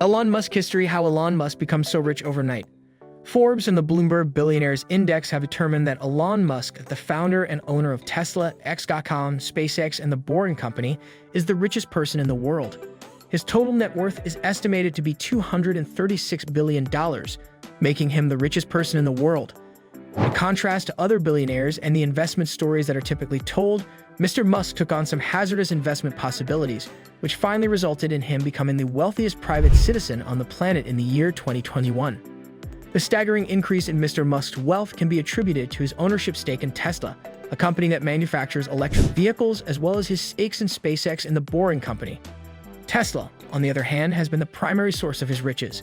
Elon Musk history: how Elon Musk becomes so rich overnight. Forbes and the Bloomberg Billionaires Index have determined that Elon Musk, the founder and owner of Tesla, X.com, SpaceX, and the Boring Company, is the richest person in the world. His total net worth is estimated to be $236 billion, making him the richest person in the world. In contrast to other billionaires and the investment stories that are typically told, Mr. Musk took on some hazardous investment possibilities, which finally resulted in him becoming the wealthiest private citizen on the planet in the year 2021. The staggering increase in Mr. Musk's wealth can be attributed to his ownership stake in Tesla, a company that manufactures electric vehicles, as well as his stakes in SpaceX and the Boring Company. Tesla, on the other hand, has been the primary source of his riches.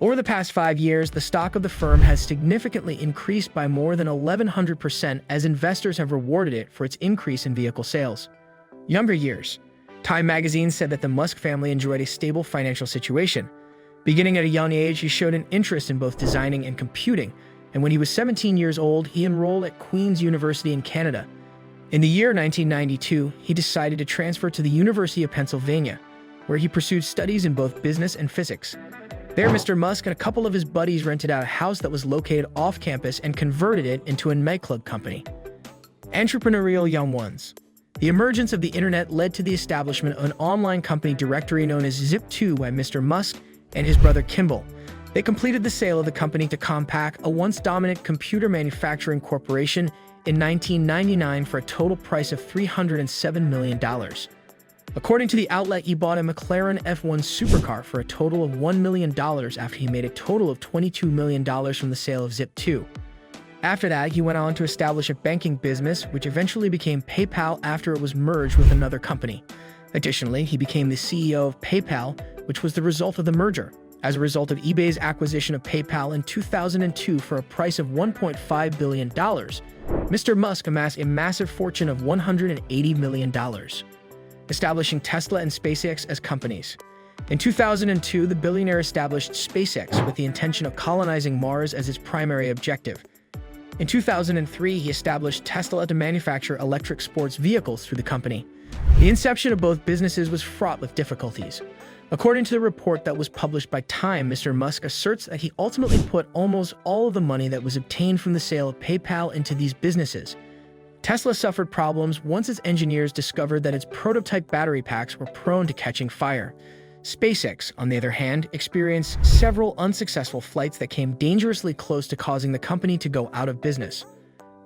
Over the past 5 years, the stock of the firm has significantly increased by more than 1,100% as investors have rewarded it for its increase in vehicle sales. Younger years. Time magazine said that the Musk family enjoyed a stable financial situation. Beginning at a young age, he showed an interest in both designing and computing, and when he was 17 years old, he enrolled at Queen's University in Canada. In the year 1992, he decided to transfer to the University of Pennsylvania, where he pursued studies in both business and physics. There, Mr. Musk and a couple of his buddies rented out a house that was located off-campus and converted it into a nightclub company. Entrepreneurial young ones. The emergence of the internet led to the establishment of an online company directory known as Zip2 by Mr. Musk and his brother Kimball. They completed the sale of the company to Compaq, a once dominant computer manufacturing corporation, in 1999 for a total price of $307 million. According to the outlet, he bought a McLaren F1 supercar for a total of $1 million after he made a total of $22 million from the sale of Zip2. After that, he went on to establish a banking business, which eventually became PayPal after it was merged with another company. Additionally, he became the CEO of PayPal, which was the result of the merger. As a result of eBay's acquisition of PayPal in 2002 for a price of $1.5 billion, Mr. Musk amassed a massive fortune of $180 million. Establishing Tesla and SpaceX as companies. In 2002, the billionaire established SpaceX with the intention of colonizing Mars as its primary objective. In 2003, he established Tesla to manufacture electric sports vehicles through the company. The inception of both businesses was fraught with difficulties. According to the report that was published by Time, Mr. Musk asserts that he ultimately put almost all of the money that was obtained from the sale of PayPal into these businesses. Tesla suffered problems once its engineers discovered that its prototype battery packs were prone to catching fire. SpaceX, on the other hand, experienced several unsuccessful flights that came dangerously close to causing the company to go out of business.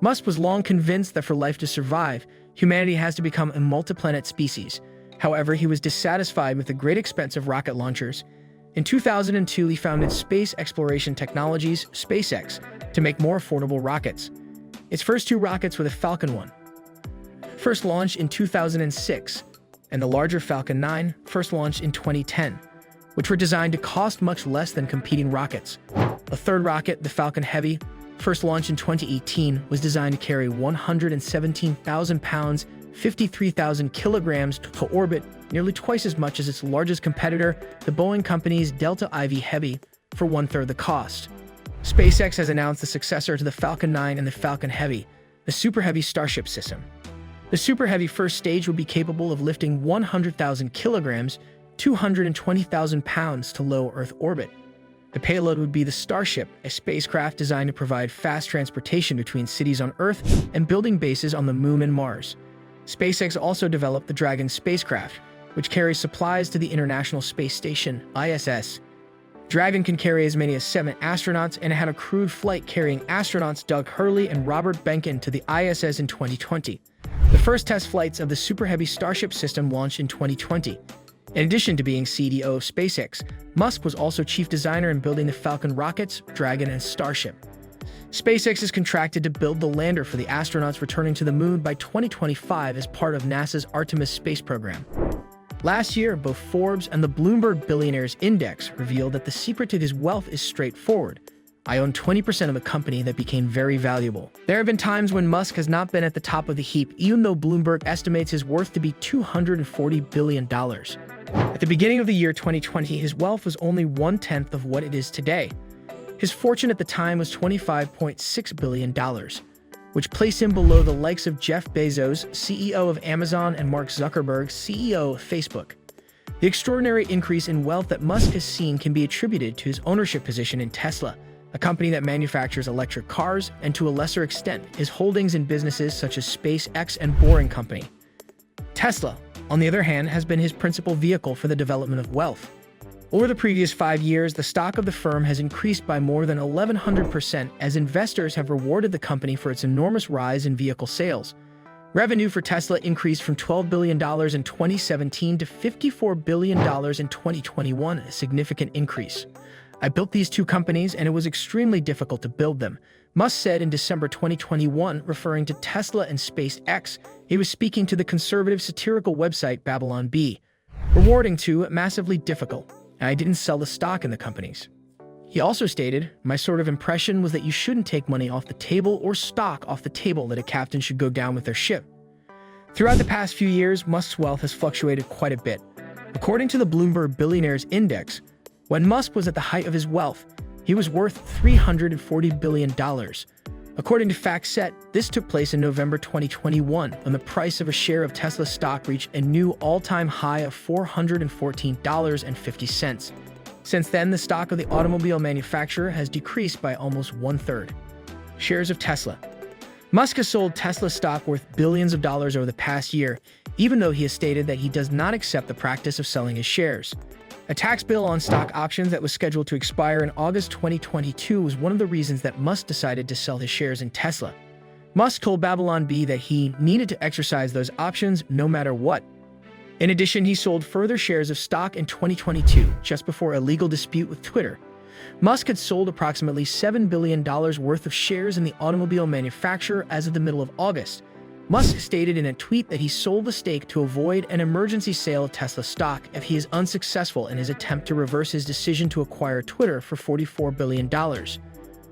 Musk was long convinced that for life to survive, humanity has to become a multi-planet species. However, he was dissatisfied with the great expense of rocket launchers. In 2002, he founded Space Exploration Technologies, SpaceX, to make more affordable rockets. Its first 2 rockets were the Falcon 1, first launched in 2006, and the larger Falcon 9, first launched in 2010, which were designed to cost much less than competing rockets. A third rocket, the Falcon Heavy, first launched in 2018, was designed to carry 117,000 pounds, 53,000 kilograms to orbit, nearly twice as much as its largest competitor, the Boeing Company's Delta IV Heavy, for 1/3 the cost. SpaceX has announced the successor to the Falcon 9 and the Falcon Heavy, the Super Heavy Starship system. The Super Heavy first stage will be capable of lifting 100,000 kilograms, 220,000 pounds to low Earth orbit. The payload would be the Starship, a spacecraft designed to provide fast transportation between cities on Earth and building bases on the Moon and Mars. SpaceX also developed the Dragon spacecraft, which carries supplies to the International Space Station, ISS. Dragon can carry as many as 7 astronauts and had a crewed flight carrying astronauts Doug Hurley and Robert Behnken to the ISS in 2020. The first test flights of the Super Heavy Starship system launched in 2020. In addition to being CEO of SpaceX, Musk was also chief designer in building the Falcon rockets, Dragon, and Starship. SpaceX is contracted to build the lander for the astronauts returning to the Moon by 2025 as part of NASA's Artemis space program. Last year, both Forbes and the Bloomberg Billionaires Index revealed that the secret to his wealth is straightforward. I own 20% of a company that became very valuable. There have been times when Musk has not been at the top of the heap, even though Bloomberg estimates his worth to be $240 billion. At the beginning of the year 2020, his wealth was only 1/10 of what it is today. His fortune at the time was $25.6 billion, which placed him below the likes of Jeff Bezos, CEO of Amazon, and Mark Zuckerberg, CEO of Facebook. The extraordinary increase in wealth that Musk has seen can be attributed to his ownership position in Tesla, a company that manufactures electric cars, and to a lesser extent, his holdings in businesses such as SpaceX and Boring Company. Tesla, on the other hand, has been his principal vehicle for the development of wealth. Over the previous 5 years, the stock of the firm has increased by more than 1,100% as investors have rewarded the company for its enormous rise in vehicle sales. Revenue for Tesla increased from $12 billion in 2017 to $54 billion in 2021, a significant increase. I built these two companies and it was extremely difficult to build them, Musk said in December 2021, referring to Tesla and SpaceX. He was speaking to the conservative satirical website Babylon Bee. Rewarding too, massively difficult, and I didn't sell the stock in the companies. He also stated, my sort of impression was that you shouldn't take money off the table or stock off the table, that a captain should go down with their ship. Throughout the past few years, Musk's wealth has fluctuated quite a bit. According to the Bloomberg Billionaires Index, when Musk was at the height of his wealth, he was worth $340 billion. According to FactSet, this took place in November 2021, when the price of a share of Tesla stock reached a new all-time high of $414.50. Since then, the stock of the automobile manufacturer has decreased by almost one-third. Shares of Tesla. Musk has sold Tesla stock worth billions of dollars over the past year, even though he has stated that he does not accept the practice of selling his shares. A tax bill on stock options that was scheduled to expire in August 2022 was one of the reasons that Musk decided to sell his shares in Tesla. Musk told Babylon Bee that he needed to exercise those options no matter what. In addition, he sold further shares of stock in 2022, just before a legal dispute with Twitter. Musk had sold approximately $7 billion worth of shares in the automobile manufacturer as of the middle of August. Musk stated in a tweet that he sold the stake to avoid an emergency sale of Tesla stock if he is unsuccessful in his attempt to reverse his decision to acquire Twitter for $44 billion.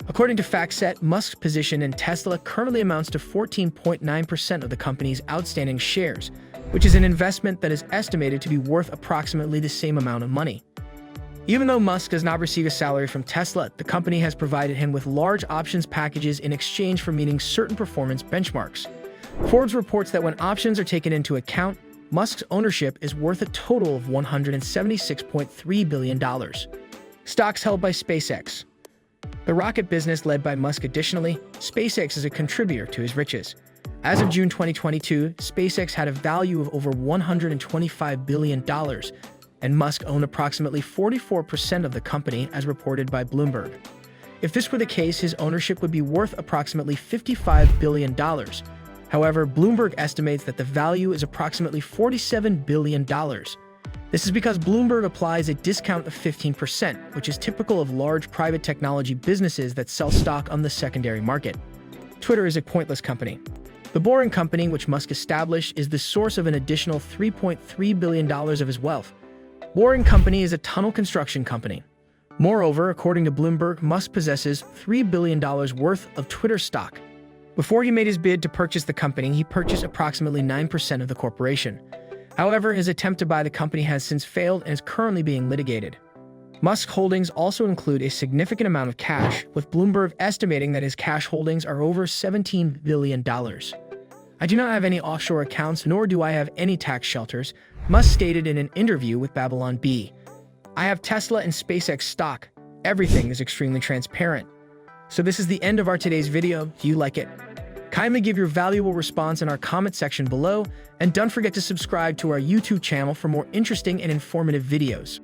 According to FactSet, Musk's position in Tesla currently amounts to 14.9% of the company's outstanding shares, which is an investment that is estimated to be worth approximately the same amount of money. Even though Musk does not receive a salary from Tesla, the company has provided him with large options packages in exchange for meeting certain performance benchmarks. Forbes reports that when options are taken into account, Musk's ownership is worth a total of $176.3 billion. Stocks held by SpaceX. The rocket business led by Musk. Additionally, SpaceX is a contributor to his riches. As of June 2022, SpaceX had a value of over $125 billion, and Musk owned approximately 44% of the company, as reported by Bloomberg. If this were the case, his ownership would be worth approximately $55 billion. However, Bloomberg estimates that the value is approximately $47 billion. This is because Bloomberg applies a discount of 15%, which is typical of large private technology businesses that sell stock on the secondary market. Twitter is a pointless company. The Boring Company, which Musk established, is the source of an additional $3.3 billion of his wealth. Boring Company is a tunnel construction company. Moreover, according to Bloomberg, Musk possesses $3 billion worth of Twitter stock. Before he made his bid to purchase the company, he purchased approximately 9% of the corporation. However, his attempt to buy the company has since failed and is currently being litigated. Musk's holdings also include a significant amount of cash, with Bloomberg estimating that his cash holdings are over $17 billion. I do not have any offshore accounts, nor do I have any tax shelters, Musk stated in an interview with Babylon Bee. I have Tesla and SpaceX stock. Everything is extremely transparent. So this is the end of our today's video. Do you like it? Kindly give your valuable response in our comment section below, and don't forget to subscribe to our YouTube channel for more interesting and informative videos.